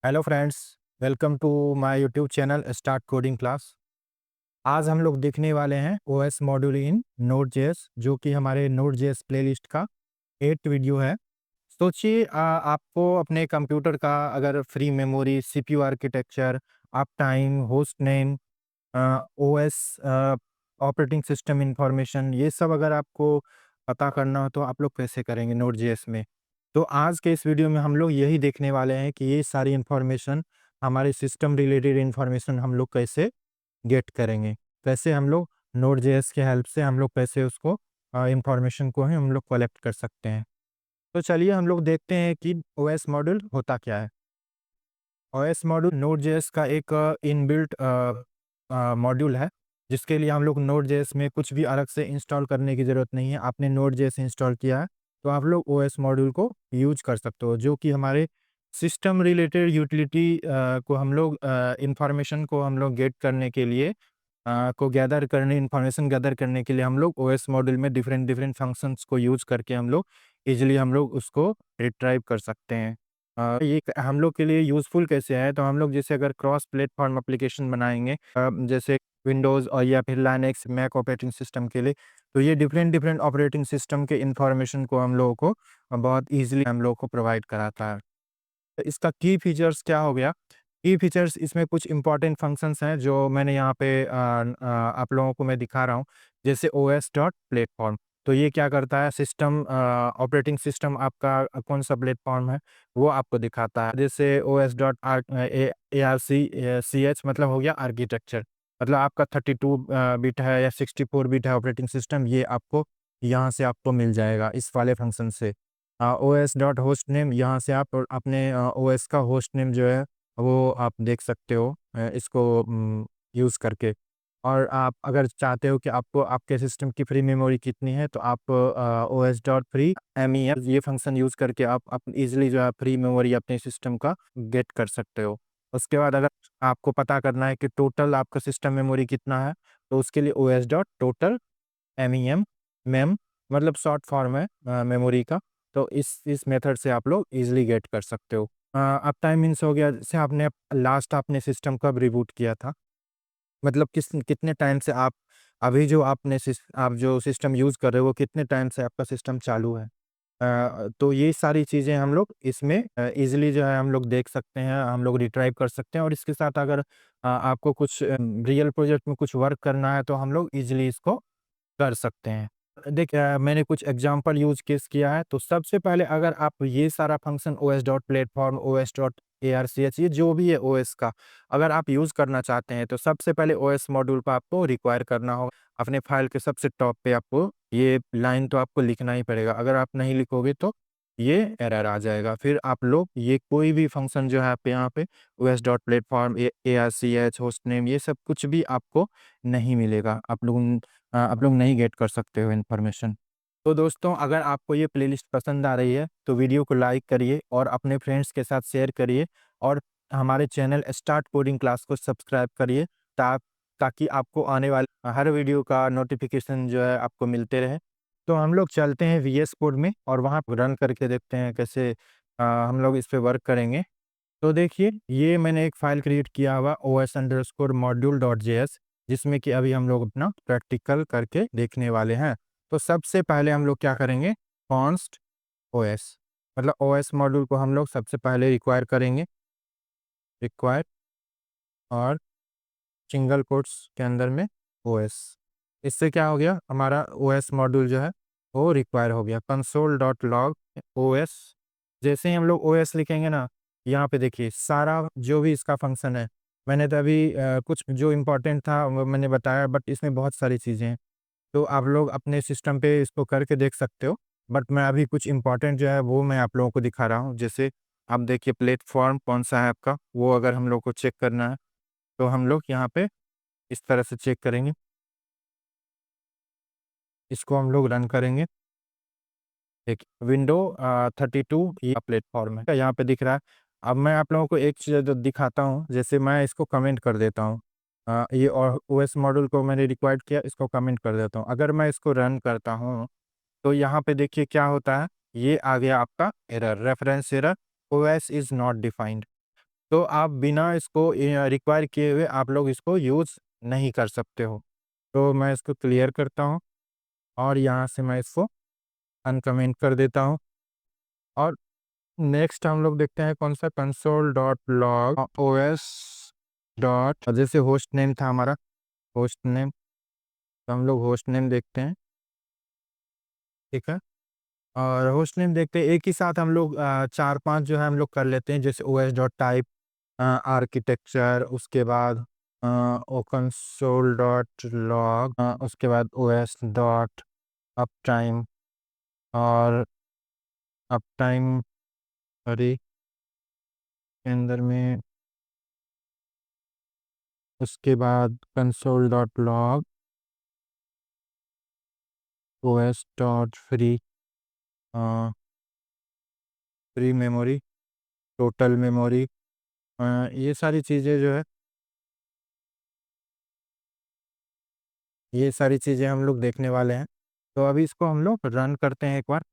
Hello friends, welcome to my YouTube channel start coding class. आज हम लोग देखने वाले हैं OS module in Node JS, जो कि हमारे नोड जेएस प्लेलिस्ट का 8th वीडियो है। सोचिए आपको अपने कंप्यूटर का अगर free memory, CPU architecture, up time, host name, OS, operating system information, ये सब अगर आपको पता करना हो तो आप लोग कैसे करेंगे नोड जेएस में। तो आज के इस वीडियो में हम लोग यही देखने वाले हैं कि ये सारी इंफॉर्मेशन, हमारे सिस्टम रिलेटेड इंफॉर्मेशन हम लोग कैसे गेट करेंगे, कैसे हम लोग नोड जेएस के हेल्प से हम लोग कैसे उसको इंफॉर्मेशन को ही हम लोग कलेक्ट कर सकते हैं। तो चलिए हम लोग देखते हैं कि ओएस मॉड्यूल होता क्या है। ओएस मॉड्यूल नोड जेएस का एक इनबिल्ट मॉड्यूल है, जिसके लिए हम लोग नोड जेएस में कुछ भी अलग से इंस्टॉल करने की ज़रूरत नहीं है। आपने नोड जेएस इंस्टॉल किया है तो आप लोग ओएस मॉड्यूल को यूज कर सकते हो, जो कि हमारे सिस्टम रिलेटेड यूटिलिटी को हम लोग इंफॉर्मेशन को हम लोग गेट करने के लिए को गैदर करने इंफॉर्मेशन गैदर करने के लिए हम लोग ओएस मॉड्यूल में डिफरेंट डिफरेंट फंक्शंस को यूज करके हम लोग इजीली हम लोग उसको रिट्राइव कर सकते हैं। ये हम लोग के लिए यूज़फुल कैसे है, तो हम लोग जैसे अगर क्रॉस प्लेटफॉर्म एप्लीकेशन बनाएंगे, जैसे विंडोज़ और या फिर लाइनक्स मैक ऑपरेटिंग सिस्टम के लिए, तो ये डिफरेंट डिफरेंट ऑपरेटिंग सिस्टम के इंफॉर्मेशन को हम लोगों को बहुत ईजिली हम लोग को प्रोवाइड कराता है। तो इसका की फीचर्स क्या हो गया? की फीचर्स इसमें कुछ इंपॉर्टेंट फंक्शंस हैं जो मैंने यहाँ पे आप लोगों को मैं दिखा रहा हूँ। जैसे ओएस डॉट प्लेटफॉर्म, तो ये क्या करता है, सिस्टम ऑपरेटिंग सिस्टम आपका कौन सा प्लेटफॉर्म है वो आपको दिखाता है। जैसे OS dot R A R C H मतलब हो गया आर्किटेक्चर, मतलब आपका 32 बिट है या 64 बिट है ऑपरेटिंग सिस्टम, ये आपको यहाँ से आपको मिल जाएगा इस वाले फंक्शन से। ओएस डॉट होस्ट नेम, यहाँ से आप अपने ओएस का होस्ट नेम जो है वो आप देख सकते हो इसको यूज़ करके। और आप अगर चाहते हो कि आपको आपके सिस्टम की फ्री मेमोरी कितनी है, तो आप ओएस डॉट फ्री MEM ये फंक्शन यूज़ करके आप इजीली जो है फ्री मेमोरी अपने सिस्टम का गेट कर सकते हो। उसके बाद अगर आपको पता करना है कि टोटल आपका सिस्टम मेमोरी कितना है, तो उसके लिए OS dot total MEM ma'am मतलब शॉर्ट फॉर्म है मेमोरी का। तो इस मेथड से आप लोग इजीली गेट कर सकते हो। अब टाइम मीन्स हो गया, जैसे आपने लास्ट आपने सिस्टम कब रिबूट किया था, मतलब कितने टाइम से आप अभी जो आप जो सिस्टम यूज़ कर रहे हो वो कितने टाइम से आपका सिस्टम चालू है। तो ये सारी चीज़ें हम लोग इसमें ईज़िली जो है हम लोग देख सकते हैं, हम लोग रिट्राइव कर सकते हैं। और इसके साथ अगर आपको कुछ रियल प्रोजेक्ट में कुछ वर्क करना है तो हम लोग ईज़िली इसको कर सकते हैं। देखिए मैंने कुछ एग्ज़ाम्पल यूज़ केस किया है, तो सबसे पहले अगर आप ये सारा function OS dot platform, OS dot ARCH ये जो भी है ओएस का, अगर आप यूज़ करना चाहते हैं, तो सबसे पहले ओएस मॉड्यूल पे आपको रिक्वायर करना होगा। अपने फ़ाइल के सबसे टॉप पे आपको ये लाइन तो आपको लिखना ही पड़ेगा, अगर आप नहीं लिखोगे तो ये एरर आ जाएगा। फिर आप लोग ये कोई भी फंक्शन जो है आप यहाँ पे OS dot platform, ARCH, hostname ये सब कुछ भी आपको नहीं मिलेगा। आप लोग नहीं गेट कर सकते हो इन्फॉर्मेशन। तो दोस्तों, अगर आपको ये प्लेलिस्ट पसंद आ रही है तो वीडियो को लाइक करिए और अपने फ्रेंड्स के साथ शेयर करिए, और हमारे चैनल स्टार्ट कोडिंग क्लास को सब्सक्राइब करिए, ता ताकि आपको आने वाले हर वीडियो का नोटिफिकेशन जो है आपको मिलते रहे। तो हम लोग चलते हैं VS कोड में और वहाँ रन करके देखते हैं कैसे हम लोग इस पे वर्क करेंगे। तो देखिए, ये मैंने एक फ़ाइल क्रिएट किया हुआ os_module.js, जिसमें कि अभी हम लोग अपना प्रैक्टिकल करके देखने वाले हैं। तो सबसे पहले हम लोग क्या करेंगे, कॉन्स्ट ओएस मतलब ओएस मॉड्यूल को हम लोग सबसे पहले रिक्वायर करेंगे, रिक्वायर और सिंगल कोट्स के अंदर में ओएस। इससे क्या हो गया, हमारा ओएस मॉड्यूल जो है वो रिक्वायर हो गया। console.log ओएस, जैसे ही हम लोग ओएस लिखेंगे ना, यहाँ पे देखिए सारा जो भी इसका फंक्शन है, मैंने तो अभी कुछ जो इम्पोर्टेंट था वो मैंने बताया, बट इसमें बहुत सारी चीज़ें हैं, तो आप लोग अपने सिस्टम पे इसको करके देख सकते हो। बट मैं अभी कुछ इम्पोर्टेंट जो है वो मैं आप लोगों को दिखा रहा हूँ। जैसे आप देखिए प्लेटफॉर्म कौन सा है आपका, वो अगर हम लोग को चेक करना है तो हम लोग यहाँ पे इस तरह से चेक करेंगे, इसको हम लोग रन करेंगे। देखिए विंडो 32 ये प्लेटफ़ॉर्म है, यहाँ पे दिख रहा है। अब मैं आप लोगों को एक चीज़ जो दिखाता हूँ, जैसे मैं इसको कमेंट कर देता हूँ। ये ओएस मॉड्यूल को मैंने रिक्वायर्ड किया, इसको कमेंट कर देता हूँ। अगर मैं इसको रन करता हूँ, तो यहाँ पे देखिए क्या होता है, ये आ गया आपका error, reference error, OS is not defined. तो आप बिना इसको रिक्वायर किए हुए आप लोग इसको यूज़ नहीं कर सकते हो। तो मैं इसको क्लियर करता हूँ और यहाँ से मैं इसको अनकमेंट कर देता हूँ। और नेक्स्ट हम लोग देखते हैं कौन सा, console dot log OS dot, जैसे होस्ट नेम था हमारा, होस्ट नेम, तो हम लोग होस्ट नेम देखते हैं, ठीक है। और होस्ट नेम देखते हैं, एक ही साथ हम लोग 4-5 जो है हम लोग कर लेते हैं, जैसे ओएस डॉट टाइप, आर्किटेक्चर, उसके बाद कंसोल डॉट लॉग, उसके बाद ओएस डॉट अप टाइम, और अप टाइम सॉरी के अंदर में, उसके बाद console dot log OS dot free, free memory, total memory, ये सारी चीज़ें जो है, ये सारी चीज़ें हम लोग देखने वाले हैं। तो अभी इसको हम लोग रन करते हैं एक बार।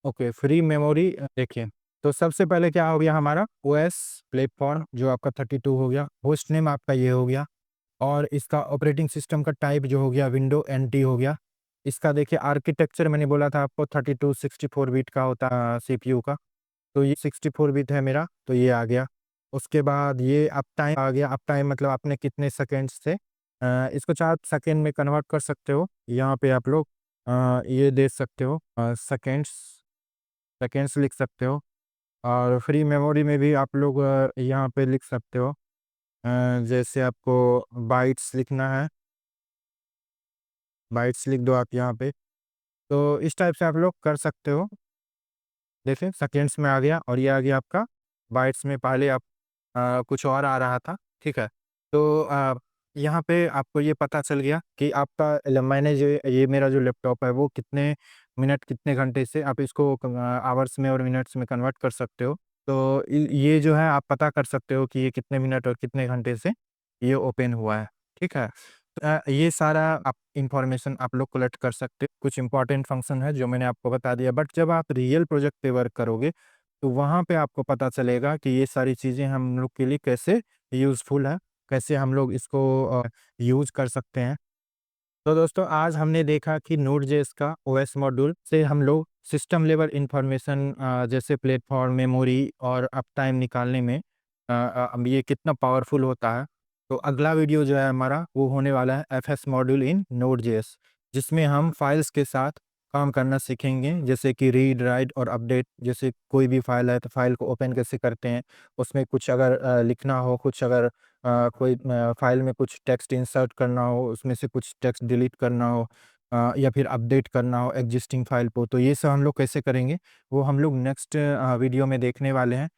ओके, फ्री मेमोरी देखिए, तो सबसे पहले क्या हो गया हमारा, ओएस प्लेटफॉर्म जो आपका 32 हो गया, होस्ट नेम आपका ये हो गया, और इसका ऑपरेटिंग सिस्टम का टाइप जो हो गया विंडो एनटी हो गया। इसका देखिए आर्किटेक्चर मैंने बोला था आपको 32 64 बिट का होता है सीपीयू का, तो ये 64 बिट है मेरा, तो ये आ गया। उसके बाद ये अप टाइम आ गया, अप टाइम मतलब आपने कितने सेकेंड से इसको 4 सेकेंड में कन्वर्ट कर सकते हो, यहाँ पे आप लोग ये दे सकते हो, सेकेंड्स, सेकेंड्स लिख सकते हो। और फ्री मेमोरी में भी आप लोग यहाँ पे लिख सकते हो, जैसे आपको बाइट्स लिखना है, बाइट्स लिख दो आप यहाँ पे, तो इस टाइप से आप लोग कर सकते हो। देखिए सेकेंड्स में आ गया, और ये आ गया आपका बाइट्स में, पहले आप कुछ और आ रहा था, ठीक है। तो यहाँ पे आपको ये पता चल गया कि आपका मैंने जो ये मेरा जो लैपटॉप है वो कितने मिनट कितने घंटे से आप इसको आवर्स में और मिनट्स में कन्वर्ट कर सकते हो। तो ये जो है आप पता कर सकते हो कि ये कितने मिनट और कितने घंटे से ये ओपन हुआ है, ठीक है। ये सारा आप इंफॉर्मेशन आप लोग कलेक्ट कर सकते हो। कुछ इंपॉर्टेंट फंक्शन है जो मैंने आपको बता दिया, बट जब आप रियल प्रोजेक्ट पे वर्क करोगे तो वहाँ पे आपको पता चलेगा कि ये सारी चीज़ें हम लोग के लिए कैसे यूज़फुल है, कैसे हम लोग इसको यूज़ कर सकते हैं। तो दोस्तों आज हमने देखा कि नोड.जेएस का ओएस मॉड्यूल से हम लोग सिस्टम लेवल इंफॉर्मेशन जैसे प्लेटफॉर्म, मेमोरी और अप टाइम निकालने में ये कितना पावरफुल होता है। तो अगला वीडियो जो है हमारा वो होने वाला है एफएस मॉड्यूल इन नोड.जेएस, जिसमें हम फाइल्स के साथ काम करना सीखेंगे, जैसे कि रीड, राइट और अपडेट। जैसे कोई भी फाइल है तो फाइल को ओपन कैसे करते हैं, उसमें कुछ अगर लिखना हो, कुछ अगर कोई फाइल में कुछ टेक्स्ट इंसर्ट करना हो, उसमें से कुछ टेक्स्ट डिलीट करना हो, या फिर अपडेट करना हो एग्जिस्टिंग फाइल को, तो ये सब हम लोग कैसे करेंगे वो हम लोग नेक्स्ट वीडियो में देखने वाले हैं।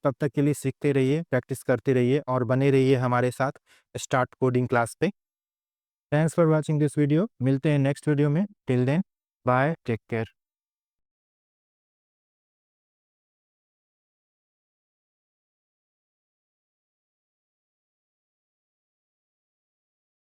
तब तक के लिए सीखते रहिए, प्रैक्टिस करते रहिए और बने रहिए हमारे साथ स्टार्ट कोडिंग क्लास पे। Thanks for watching this video, मिलते हैं नेक्स्ट वीडियो में। Till then bye, take care.